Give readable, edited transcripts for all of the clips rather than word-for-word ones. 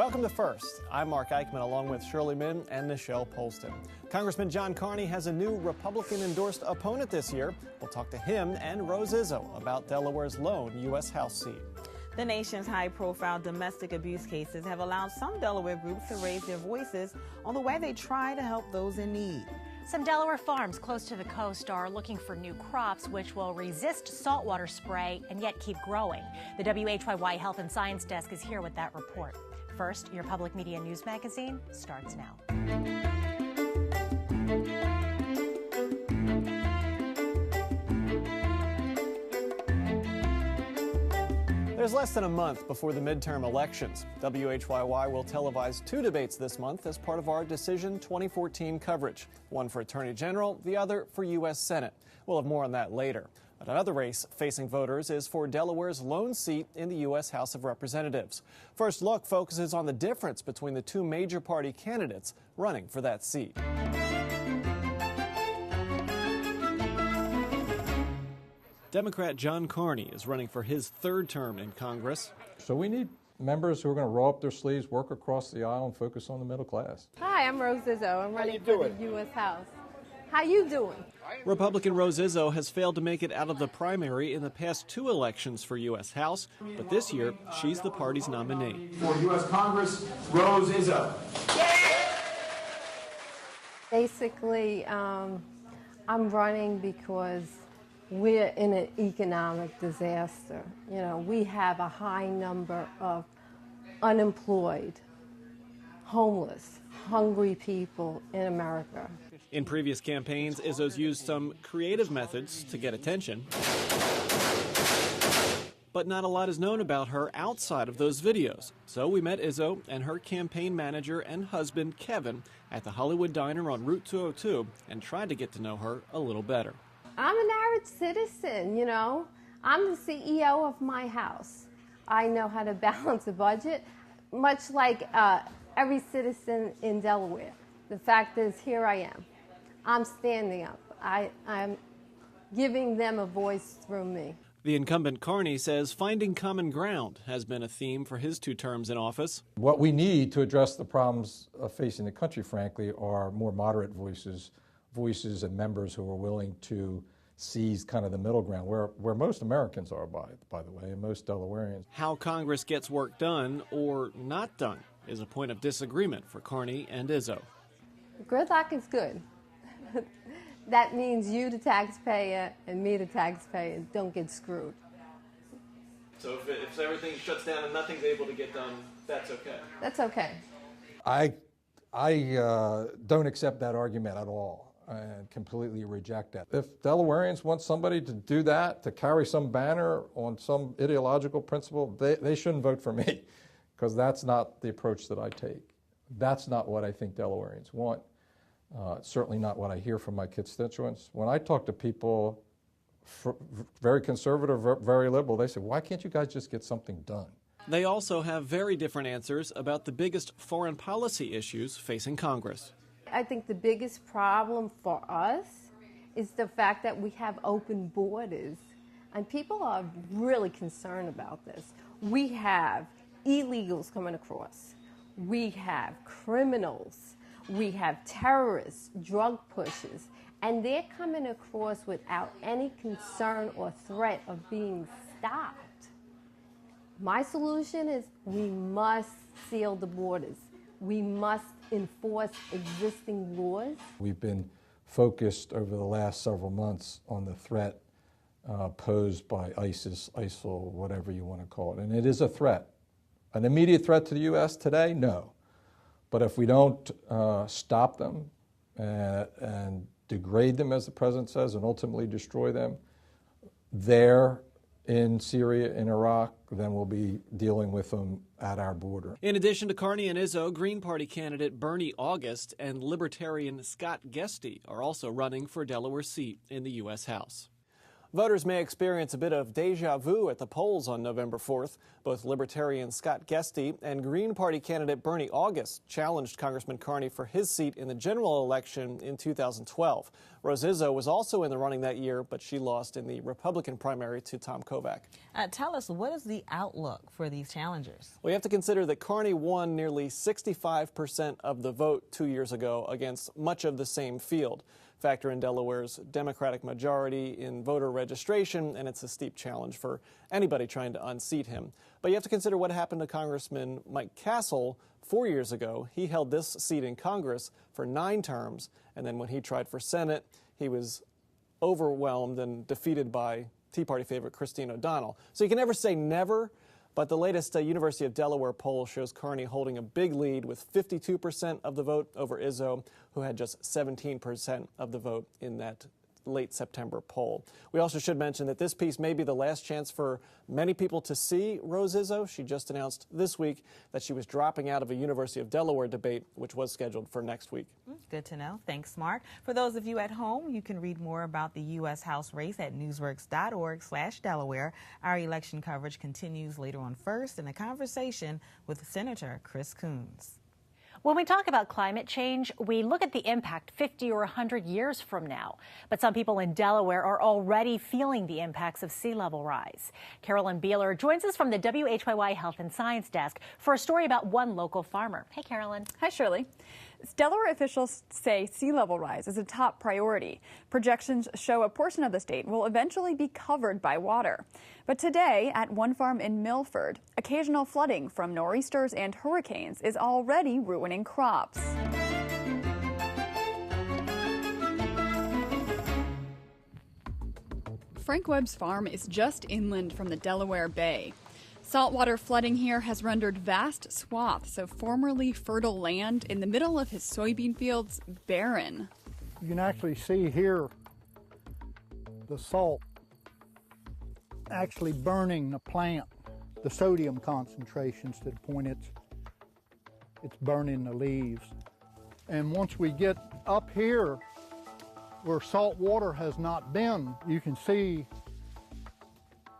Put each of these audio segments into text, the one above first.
Welcome to First. I'm Mark Eichmann along with Shirley Min and Nichelle Polston. Congressman John Carney has a new Republican-endorsed opponent this year. We'll talk to him and Rose Izzo about Delaware's lone U.S. House seat. The nation's high-profile domestic abuse cases have allowed some Delaware groups to raise their voices on the way they try to help those in need. Some Delaware farms close to the coast are looking for new crops which will resist saltwater spray and yet keep growing. The WHYY Health and Science Desk is here with that report. First, your public media news magazine starts now. There's less than a month before the midterm elections. WHYY will televise 2 debates this month as part of our Decision 2014 coverage. One for Attorney General, the other for U.S. Senate. We'll have more on that later. But another race facing voters is for Delaware's lone seat in the U.S. House of Representatives. First Look focuses on the difference between the 2 major party candidates running for that seat. Democrat John Carney is running for his 3rd term in Congress. So we need members who are going to roll up their sleeves, work across the aisle, and focus on the middle class. Hi, I'm Rose Izzo. I'm running for the U.S. House. How you doing? Republican Rose Izzo has failed to make it out of the primary in the past 2 elections for U.S. House, but this year she's the party's nominee. For U.S. Congress, Rose Izzo. Basically, I'm running because we're in an economic disaster. You know, we have a high number of unemployed, homeless, hungry people in America. In previous campaigns, Izzo's used some creative methods to get attention. But not a lot is known about her outside of those videos. So we met Izzo and her campaign manager and husband, Kevin, at the Hollywood Diner on Route 202 and tried to get to know her a little better. I'm an average citizen, you know. I'm the CEO of my house. I know how to balance a budget, much like every citizen in Delaware. The fact is, here I am. I'm standing up. I'm giving them a voice through me. The incumbent Carney says finding common ground has been a theme for his 2 terms in office. What we need to address the problems facing the country, frankly, are more moderate voices and members who are willing to seize kind of the middle ground, where most Americans are, by the way, and most Delawareans. How Congress gets work done or not done is a point of disagreement for Carney and Izzo. Gridlock is good. That means you, the taxpayer, and me, the taxpayer, don't get screwed. So if everything shuts down and nothing's able to get done, that's okay? That's okay. I don't accept that argument at all and completely reject that. If Delawareans want somebody to do that, to carry some banner on some ideological principle, they shouldn't vote for me, because that's not the approach that I take. That's not what I think Delawareans want. Certainly not what I hear from my constituents. When I talk to people, very conservative, very liberal, they say, why can't you guys just get something done? They also have very different answers about the biggest foreign policy issues facing Congress. I think the biggest problem for us is the fact that we have open borders, and people are really concerned about this. We have illegals coming across. We have criminals. We have terrorists, drug pushers, and they're coming across without any concern or threat of being stopped. My solution is we must seal the borders. We must enforce existing laws. We've been focused over the last several months on the threat posed by ISIS, ISIL, whatever you want to call it, and it is a threat. An immediate threat to the U.S. today? No. But if we don't stop them and degrade them, as the president says, and ultimately destroy them there in Syria, in Iraq, then we'll be dealing with them at our border. In addition to Carney and Izzo, Green Party candidate Bernie August and Libertarian Scott Guesty are also running for Delaware's seat in the U.S. House. Voters may experience a bit of deja vu at the polls on November 4th. Both Libertarian Scott Guesty and Green Party candidate Bernie August challenged Congressman Carney for his seat in the general election in 2012. Rose Izzo was also in the running that year, but she lost in the Republican primary to Tom Kovac. Tell us, what is the outlook for these challengers? Well, you have to consider that Carney won nearly 65% of the vote 2 years ago against much of the same field. Factor in Delaware's Democratic majority in voter registration, and it's a steep challenge for anybody trying to unseat him. But you have to consider what happened to Congressman Mike Castle 4 years ago. He held this seat in Congress for 9 terms, and then when he tried for Senate, he was overwhelmed and defeated by Tea Party favorite Christine O'Donnell. So you can never say never, but the latest University of Delaware poll shows Carney holding a big lead with 52% of the vote over Izzo, who had just 17% of the vote in that late September poll. We also should mention that this piece may be the last chance for many people to see Rose Izzo. She just announced this week that she was dropping out of a University of Delaware debate, which was scheduled for next week. Good to know. Thanks, Mark. For those of you at home, you can read more about the U.S. House race at newsworks.org/Delaware. Our election coverage continues later on First in a conversation with Senator Chris Coons. When we talk about climate change, we look at the impact 50 or 100 years from now. But some people in Delaware are already feeling the impacts of sea level rise. Carolyn Beeler joins us from the WHYY Health and Science Desk for a story about one local farmer. Hey, Carolyn. Hi, Shirley. Delaware officials say sea level rise is a top priority. Projections show a portion of the state will eventually be covered by water. But today, at one farm in Milford, occasional flooding from nor'easters and hurricanes is already ruining crops. Frank Webb's farm is just inland from the Delaware Bay. Saltwater flooding here has rendered vast swaths of formerly fertile land in the middle of his soybean fields barren. You can actually see here the salt actually burning the plant, the sodium concentrations to the point it's burning the leaves. And once we get up here where salt water has not been, you can see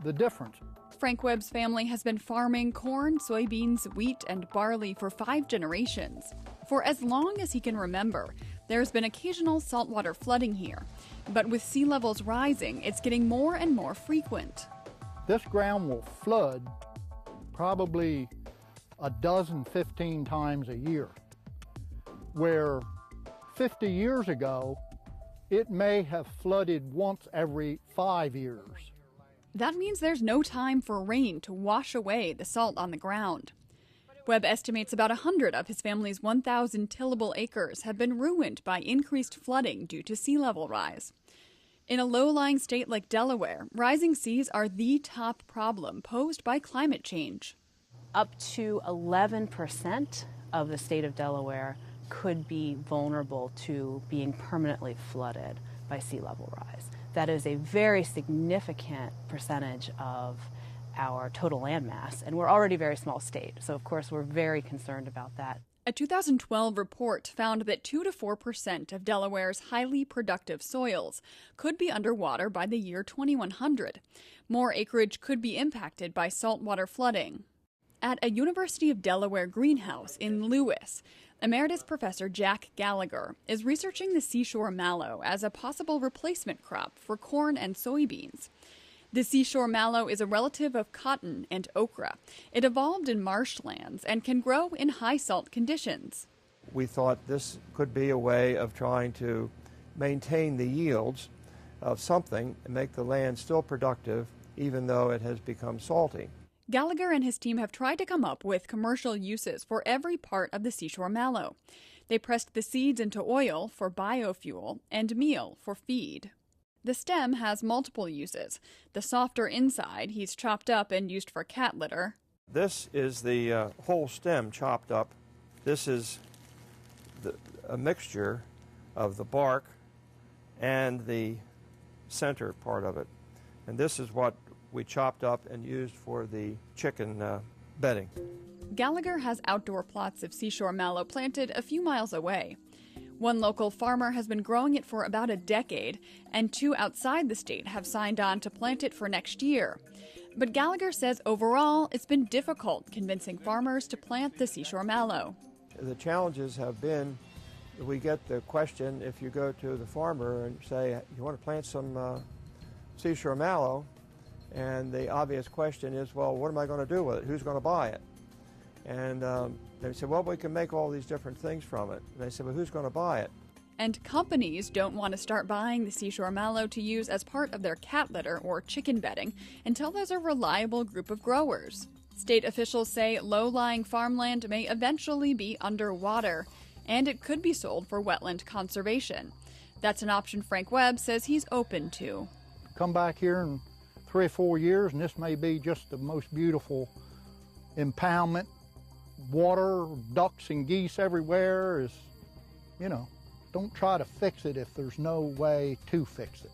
the difference. Frank Webb's family has been farming corn, soybeans, wheat, and barley for 5 generations. For as long as he can remember, there's been occasional saltwater flooding here. But with sea levels rising, it's getting more and more frequent. This ground will flood probably 15 times a year, where 50 years ago, it may have flooded once every 5 years. That means there's no time for rain to wash away the salt on the ground. Webb estimates about 100 of his family's 1,000 tillable acres have been ruined by increased flooding due to sea level rise. In a low-lying state like Delaware, rising seas are the top problem posed by climate change. Up to 11% of the state of Delaware could be vulnerable to being permanently flooded by sea level rise. That is a very significant percentage of our total land mass, and we're already a very small state, so of course we're very concerned about that. A 2012 report found that 2 to 4% of Delaware's highly productive soils could be underwater by the year 2100. More acreage could be impacted by saltwater flooding. At a University of Delaware greenhouse in Lewis, Emeritus Professor Jack Gallagher is researching the seashore mallow as a possible replacement crop for corn and soybeans. The seashore mallow is a relative of cotton and okra. It evolved in marshlands and can grow in high salt conditions. We thought this could be a way of trying to maintain the yields of something and make the land still productive even though it has become salty. Gallagher and his team have tried to come up with commercial uses for every part of the seashore mallow. They pressed the seeds into oil for biofuel and meal for feed. The stem has multiple uses. The softer inside he's chopped up and used for cat litter. This is the whole stem chopped up. This is a mixture of the bark and the center part of it. And this is what we chopped up and used for the chicken bedding. Gallagher has outdoor plots of seashore mallow planted a few miles away. One local farmer has been growing it for about a decade, and 2 outside the state have signed on to plant it for next year. But Gallagher says overall, it's been difficult convincing farmers to plant the seashore mallow. The challenges have been, we get the question if you go to the farmer and say, you want to plant some seashore mallow, and the obvious question is, well, what am I going to do with it? Who's going to buy it? And they said, well, we can make all these different things from it. And they said, well, who's going to buy it? And companies don't want to start buying the seashore mallow to use as part of their cat litter or chicken bedding until there's a reliable group of growers. State officials say low-lying farmland may eventually be underwater, and it could be sold for wetland conservation. That's an option Frank Webb says he's open to. Come back here in 3 or 4 years, and this may be just the most beautiful impoundment. Water, ducks and geese everywhere is, you know, don't try to fix it if there's no way to fix it.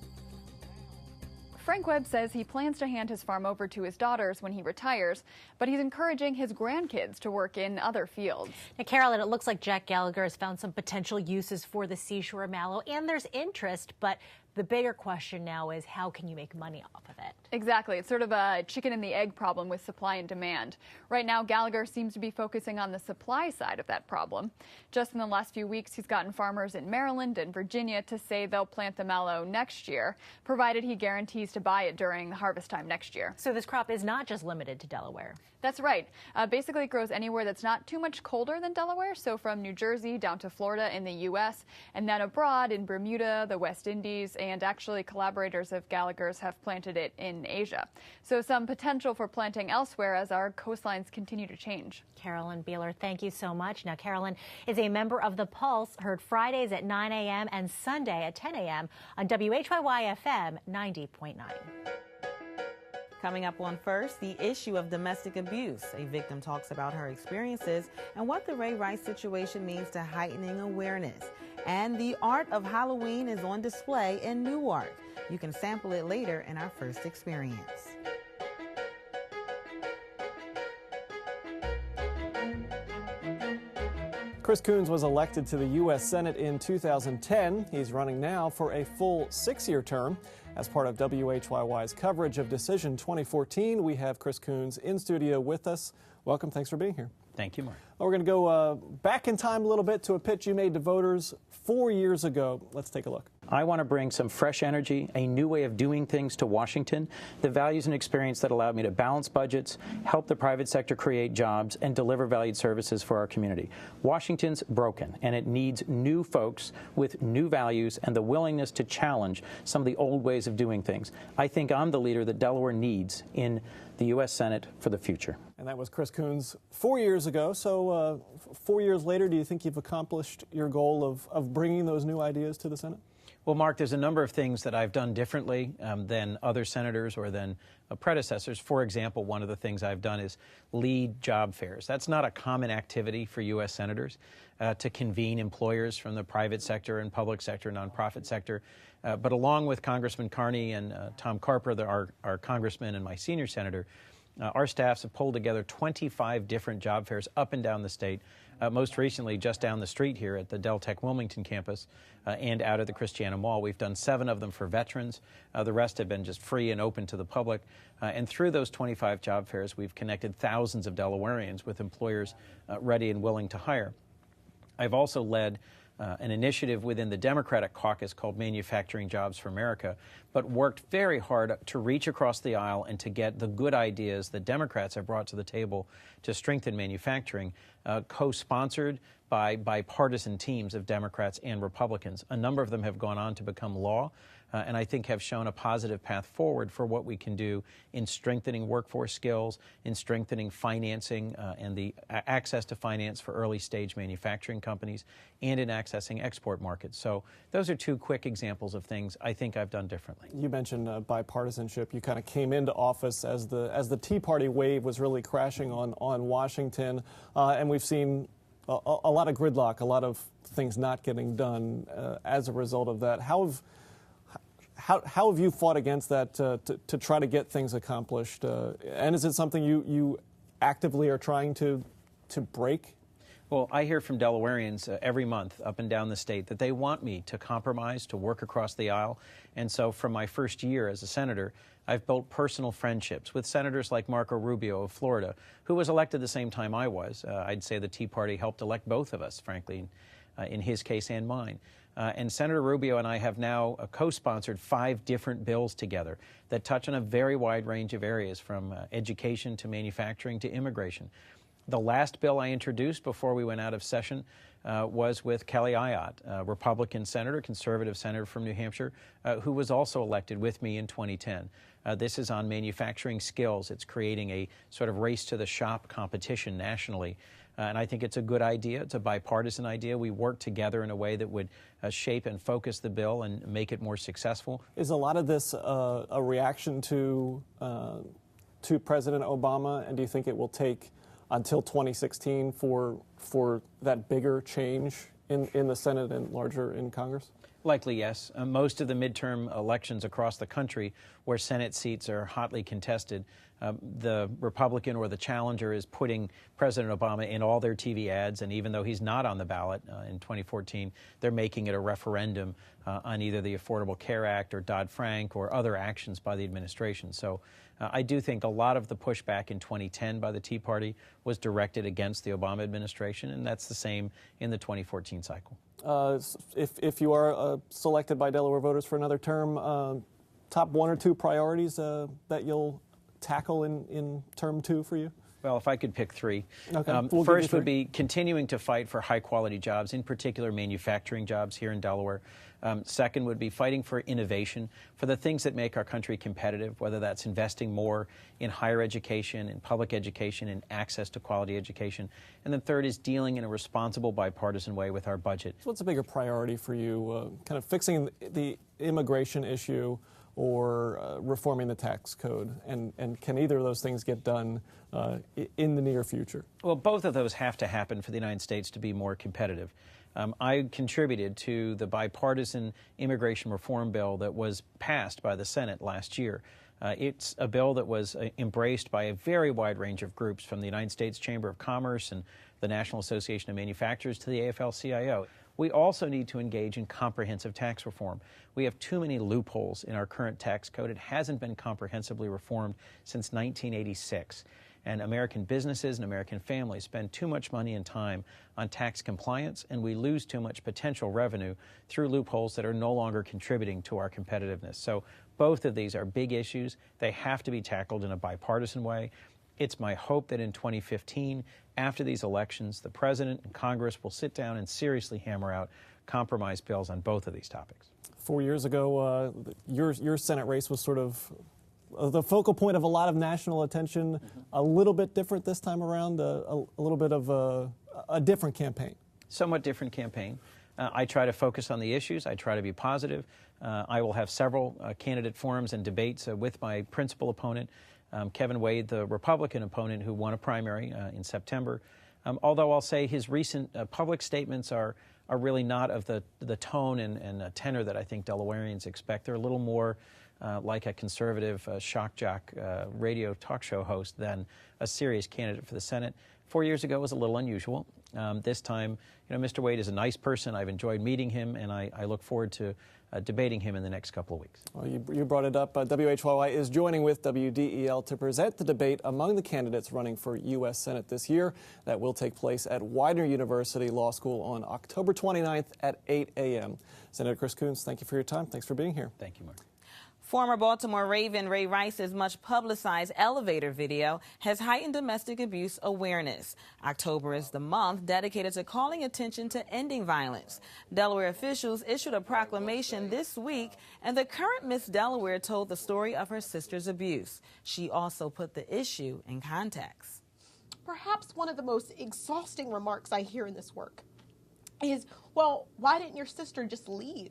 Frank Webb says he plans to hand his farm over to his daughters when he retires, but he's encouraging his grandkids to work in other fields. Now, Carolyn, it looks like Jack Gallagher has found some potential uses for the seashore mallow, and there's interest, but the bigger question now is how can you make money off of it? Exactly. It's sort of a chicken and the egg problem with supply and demand. Right now, Gallagher seems to be focusing on the supply side of that problem. Just in the last few weeks, he's gotten farmers in Maryland and Virginia to say they'll plant the mallow next year, provided he guarantees to buy it during the harvest time next year. So this crop is not just limited to Delaware. That's right. Basically, it grows anywhere that's not too much colder than Delaware, so from New Jersey down to Florida in the U.S., and then abroad in Bermuda, the West Indies, and actually collaborators of Gallagher's have planted it in Asia. So some potential for planting elsewhere as our coastlines continue to change. Carolyn Beeler, thank you so much. Now, Carolyn is a member of The Pulse, heard Fridays at 9 a.m. and Sunday at 10 a.m. on WHYY-FM 90.9. Coming up on First, the issue of domestic abuse. A victim talks about her experiences and what the Ray Rice situation means to heightening awareness. And the art of Halloween is on display in Newark. You can sample it later in our First experience. Chris Coons was elected to the U.S. Senate in 2010. He's running now for a full 6-year term. As part of WHYY's coverage of Decision 2014, we have Chris Coons in studio with us. Welcome. Thanks for being here. Thank you, Mark. We're going to go back in time a little bit to a pitch you made to voters 4 years ago. Let's take a look. I want to bring some fresh energy, a new way of doing things to Washington, the values and experience that allowed me to balance budgets, help the private sector create jobs, and deliver valued services for our community. Washington's broken, and it needs new folks with new values and the willingness to challenge some of the old ways of doing things. I think I'm the leader that Delaware needs in the U.S. Senate for the future. And that was Chris Coons 4 years ago. So 4 years later, do you think you've accomplished your goal of bringing those new ideas to the Senate? Well, Mark, there's a number of things that I've done differently than other senators or than predecessors. For example, one of the things I've done is lead job fairs. That's not a common activity for U.S. senators to convene employers from the private sector and public sector, nonprofit sector. But along with Congressman Carney and Tom Carper, our congressman and my senior senator, our staffs have pulled together 25 different job fairs up and down the state, most recently just down the street here at the Del Tech Wilmington campus and out at the Christiana Mall. We've done 7 of them for veterans. The rest have been just free and open to the public. And through those 25 job fairs, we've connected thousands of Delawareans with employers ready and willing to hire. I've also led an initiative within the Democratic caucus called Manufacturing Jobs for America, but worked very hard to reach across the aisle and to get the good ideas that Democrats have brought to the table to strengthen manufacturing, co-sponsored by bipartisan teams of Democrats and Republicans. A number of them have gone on to become law, and I think have shown a positive path forward for what we can do in strengthening workforce skills, in strengthening financing and the access to finance for early stage manufacturing companies, and in accessing export markets. So those are 2 quick examples of things I think I've done differently. You mentioned bipartisanship. You kind of came into office as the Tea Party wave was really crashing on Washington, and we've seen a lot of gridlock, a lot of things not getting done as a result of that. How have you fought against that to try to get things accomplished? And is it something you actively are trying to break? Well, I hear from Delawareans every month up and down the state that they want me to compromise, to work across the aisle. And so from my first year as a senator, I've built personal friendships with senators like Marco Rubio of Florida, who was elected the same time I was. I'd say the Tea Party helped elect both of us, frankly, in his case and mine. And Senator Rubio and I have now co-sponsored 5 different bills together that touch on a very wide range of areas, from education to manufacturing to immigration. The last bill I introduced before we went out of session was with Kelly Ayotte, a Republican senator, conservative senator from New Hampshire, who was also elected with me in 2010. This is on manufacturing skills. It's creating a sort of race to the shop competition nationally. And I think it's a good idea. It's a bipartisan idea. We work together in a way that would shape and focus the bill and make it more successful. Is a lot of this a reaction to President Obama, and do you think it will take until 2016 for that bigger change in the Senate and larger in Congress? Likely, yes. Most of the midterm elections across the country where Senate seats are hotly contested, the Republican or the challenger is putting President Obama in all their TV ads, and even though he's not on the ballot in 2014, they're making it a referendum on either the Affordable Care Act or Dodd-Frank or other actions by the administration. So I do think a lot of the pushback in 2010 by the Tea Party was directed against the Obama administration, and that's the same in the 2014 cycle. If you are selected by Delaware voters for another term, top 1 or 2 priorities that you'll tackle in term 2 for you? Well, if I could pick 3. Okay. First would be continuing to fight for high-quality jobs, in particular manufacturing jobs here in Delaware. Second would be fighting for innovation, for the things that make our country competitive, whether that's investing more in higher education, in public education, in access to quality education. And then third is dealing in a responsible, bipartisan way with our budget. So what's a bigger priority for you, kind of fixing the immigration issue or reforming the tax code? And can either of those things get done in the near future? Well, both of those have to happen for the United States to be more competitive. I contributed to the bipartisan immigration reform bill that was passed by the Senate last year. It's a bill that was embraced by a very wide range of groups, from the United States Chamber of Commerce and the National Association of Manufacturers to the AFL-CIO. We also need to engage in comprehensive tax reform. We have too many loopholes in our current tax code. It hasn't been comprehensively reformed since 1986. And American businesses and American families spend too much money and time on tax compliance, and we lose too much potential revenue through loopholes that are no longer contributing to our competitiveness. So both of these are big issues. They have to be tackled in a bipartisan way. It's my hope that in 2015, after these elections, the President and Congress will sit down and seriously hammer out compromise bills on both of these topics. 4 years ago, your Senate race was sort of the focal point of a lot of national attention. A little bit different this time around, a little bit of a different campaign. Somewhat different campaign. I try to focus on the issues. I try to be positive. I will have several candidate forums and debates with my principal opponent, Kevin Wade, the Republican opponent who won a primary in September. Although I'll say his recent public statements are really not of the tone and tenor that I think Delawareans expect. They're a little more like a conservative shock jock radio talk show host than a serious candidate for the Senate. 4 years ago was a little unusual. This time, Mr. Wade is a nice person. I've enjoyed meeting him, and I look forward to debating him in the next couple of weeks. Well, you brought it up. WHYY is joining with WDEL to present the debate among the candidates running for U.S. Senate this year. That will take place at Widener University Law School on October 29th at 8 a.m. Senator Chris Coons, thank you for your time. Thanks for being here. Thank you, Mark. Former Baltimore Raven Ray Rice's much-publicized elevator video has heightened domestic abuse awareness. October is the month dedicated to calling attention to ending violence. Delaware officials issued a proclamation this week, and the current Miss Delaware told the story of her sister's abuse. She also put the issue in context. Perhaps one of the most exhausting remarks I hear in this work is, well, why didn't your sister just leave?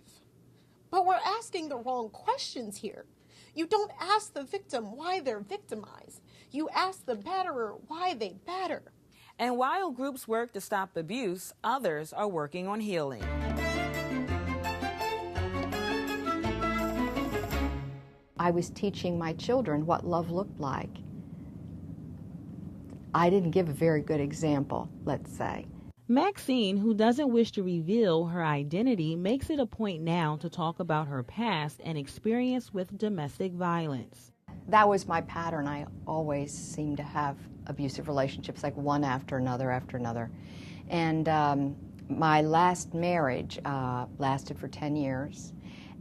But we're asking the wrong questions here. You don't ask the victim why they're victimized. You ask the batterer why they batter. And while groups work to stop abuse, others are working on healing. I was teaching my children what love looked like. I didn't give a very good example, let's say. Maxine, who doesn't wish to reveal her identity, makes it a point now to talk about her past and experience with domestic violence. That was my pattern. I always seemed to have abusive relationships, like one after another after another. And my last marriage lasted for 10 years,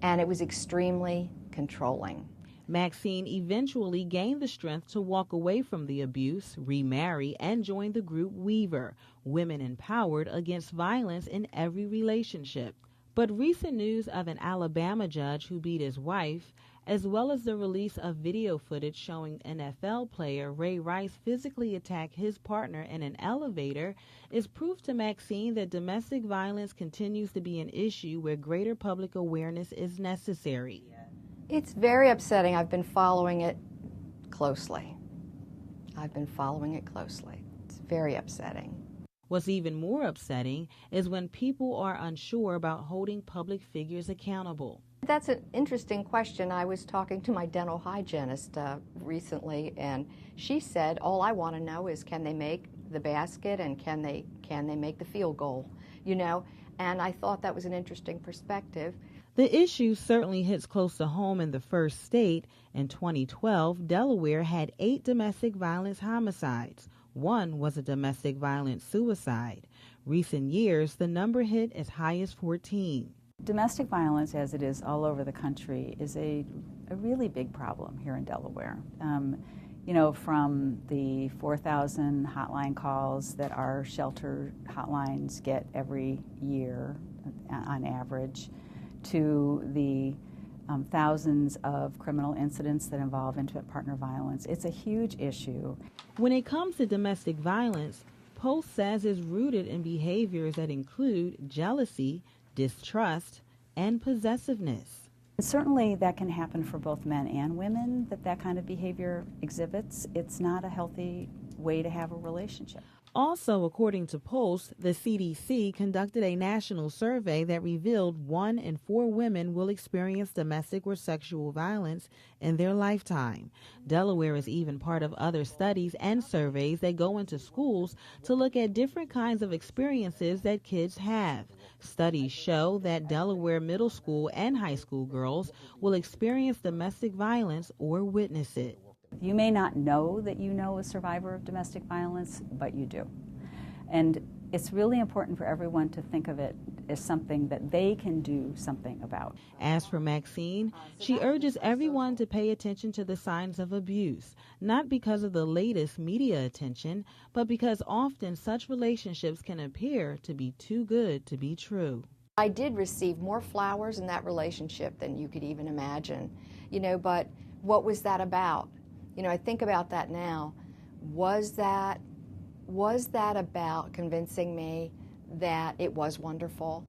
and it was extremely controlling. Maxine eventually gained the strength to walk away from the abuse, remarry, and join the group Weaver, Women Empowered Against Violence in Every Relationship. But recent news of an Alabama judge who beat his wife, as well as the release of video footage showing NFL player Ray Rice physically attack his partner in an elevator, is proof to Maxine that domestic violence continues to be an issue where greater public awareness is necessary. It's very upsetting. I've been following it closely. It's very upsetting. What's even more upsetting is when people are unsure about holding public figures accountable. That's an interesting question. I was talking to my dental hygienist recently, and she said, all I want to know is, can they make the basket and can they make the field goal, you know? And I thought that was an interesting perspective. The issue certainly hits close to home in the first state. In 2012, Delaware had 8 domestic violence homicides. 1 was a domestic violence suicide. Recent years, the number hit as high as 14. Domestic violence, as it is all over the country, is a really big problem here in Delaware. You know, from the 4,000 hotline calls that our shelter hotlines get every year on average, to the thousands of criminal incidents that involve intimate partner violence. It's a huge issue. When it comes to domestic violence, Post says it's rooted in behaviors that include jealousy, distrust, and possessiveness. Certainly that can happen for both men and women, that kind of behavior exhibits. It's not a healthy way to have a relationship. Also, according to Post, the CDC conducted a national survey that revealed 1 in 4 women will experience domestic or sexual violence in their lifetime. Delaware is even part of other studies and surveys that go into schools to look at different kinds of experiences that kids have. Studies show that Delaware middle school and high school girls will experience domestic violence or witness it. You may not know that you know a survivor of domestic violence, but you do. And it's really important for everyone to think of it as something that they can do something about. As for Maxine, she urges everyone to pay attention to the signs of abuse, not because of the latest media attention, but because often such relationships can appear to be too good to be true. I did receive more flowers in that relationship than you could even imagine, you know, but what was that about? You know, I think about that now. Was that about convincing me that it was wonderful?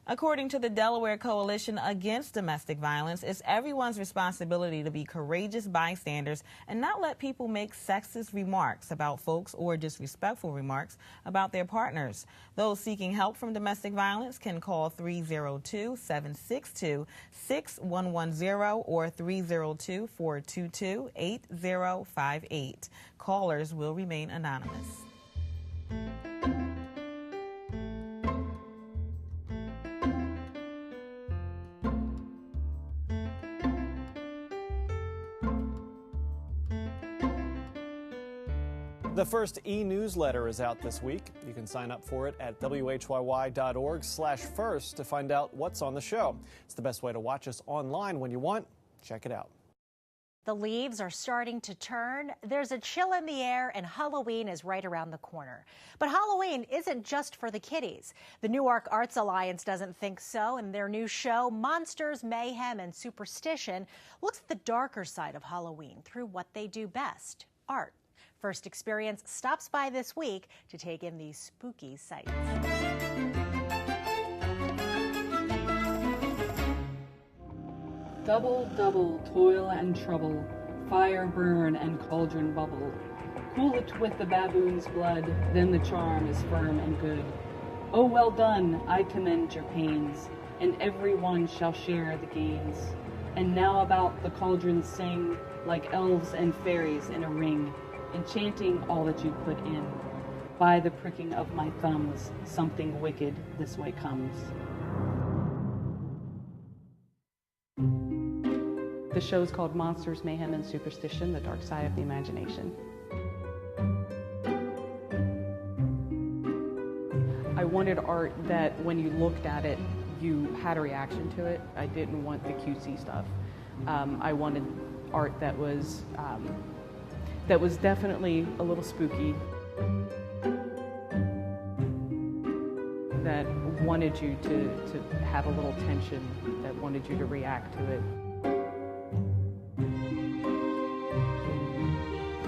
According to the Delaware Coalition Against Domestic Violence, it's everyone's responsibility to be courageous bystanders and not let people make sexist remarks about folks or disrespectful remarks about their partners. Those seeking help from domestic violence can call 302-762-6110 or 302-422-8058. Callers will remain anonymous. The first e-newsletter is out this week. You can sign up for it at WHYY.org/first to find out what's on the show. It's the best way to watch us online when you want. Check it out. The leaves are starting to turn. There's a chill in the air, and Halloween is right around the corner. But Halloween isn't just for the kiddies. The Newark Arts Alliance doesn't think so, and their new show, Monsters, Mayhem, and Superstition, looks at the darker side of Halloween through what they do best, art. First Experience stops by this week to take in these spooky sights. Double, double, toil and trouble, fire burn and cauldron bubble. Cool it with the baboon's blood, then the charm is firm and good. Oh, well done, I commend your pains, and every one shall share the gains. And now about the cauldron sing, like elves and fairies in a ring, enchanting all that you put in. By the pricking of my thumbs, something wicked this way comes. The show is called Monsters, Mayhem, and Superstition, The Dark Side of the Imagination. I wanted art that when you looked at it, you had a reaction to it. I didn't want the cutesy stuff. I wanted art that was definitely a little spooky, that wanted you to have a little tension, that wanted you to react to it.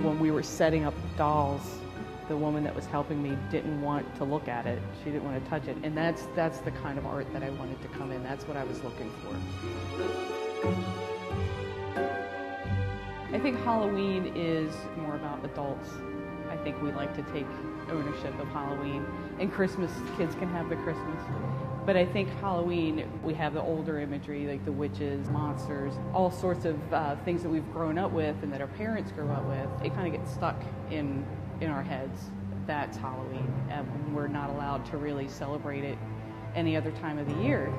When we were setting up dolls, the woman that was helping me didn't want to look at it. She didn't want to touch it. And that's the kind of art that I wanted to come in. That's what I was looking for. I think Halloween is more about adults. I think we like to take ownership of Halloween. And Christmas, kids can have the Christmas. But I think Halloween, we have the older imagery, like the witches, monsters, all sorts of things that we've grown up with and that our parents grew up with. It kind of gets stuck in our heads. That's Halloween. And we're not allowed to really celebrate it any other time of the year.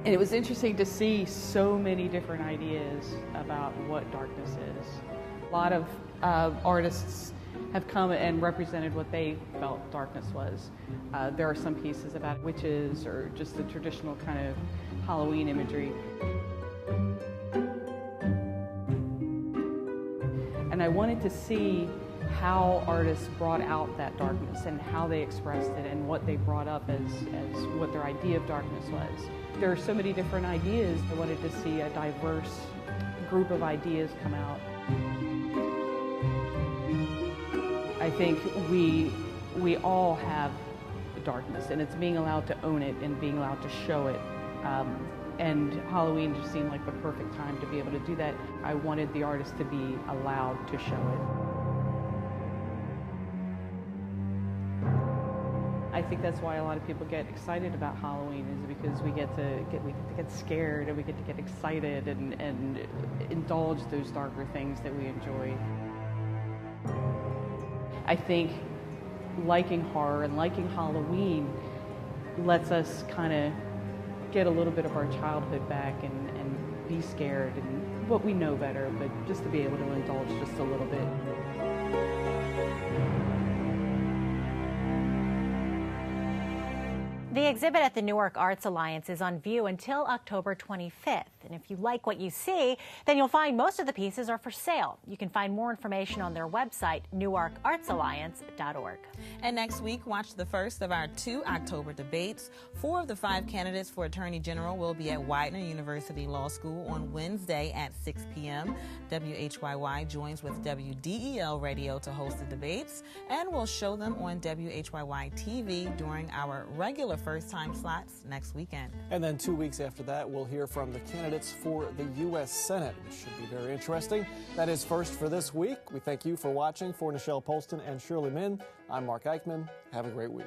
And it was interesting to see so many different ideas about what darkness is. A lot of artists have come and represented what they felt darkness was. There are some pieces about witches or just the traditional kind of Halloween imagery. And I wanted to see how artists brought out that darkness and how they expressed it and what they brought up as what their idea of darkness was. There are so many different ideas. I wanted to see a diverse group of ideas come out. I think we all have darkness, and it's being allowed to own it and being allowed to show it. And Halloween just seemed like the perfect time to be able to do that. I wanted the artist to be allowed to show it. I think that's why a lot of people get excited about Halloween, is because we get to get scared and we get to get excited and indulge those darker things that we enjoy. I think liking horror and liking Halloween lets us kind of get a little bit of our childhood back and be scared and what we know better, but just to be able to indulge just a little bit. The exhibit at the Newark Arts Alliance is on view until October 25th. And if you like what you see, then you'll find most of the pieces are for sale. You can find more information on their website, newarkartsalliance.org. And next week, watch the first of our 2 October debates. 4 of the 5 candidates for Attorney General will be at Widener University Law School on Wednesday at 6 p.m. WHYY joins with WDEL Radio to host the debates, and we'll show them on WHYY-TV during our regular first-time slots next weekend. And then 2 weeks after that, we'll hear from the candidates for the U.S. Senate, which should be very interesting. That is first for this week. We thank you for watching. For Nichelle Polston and Shirley Min, I'm Mark Eichman. Have a great week.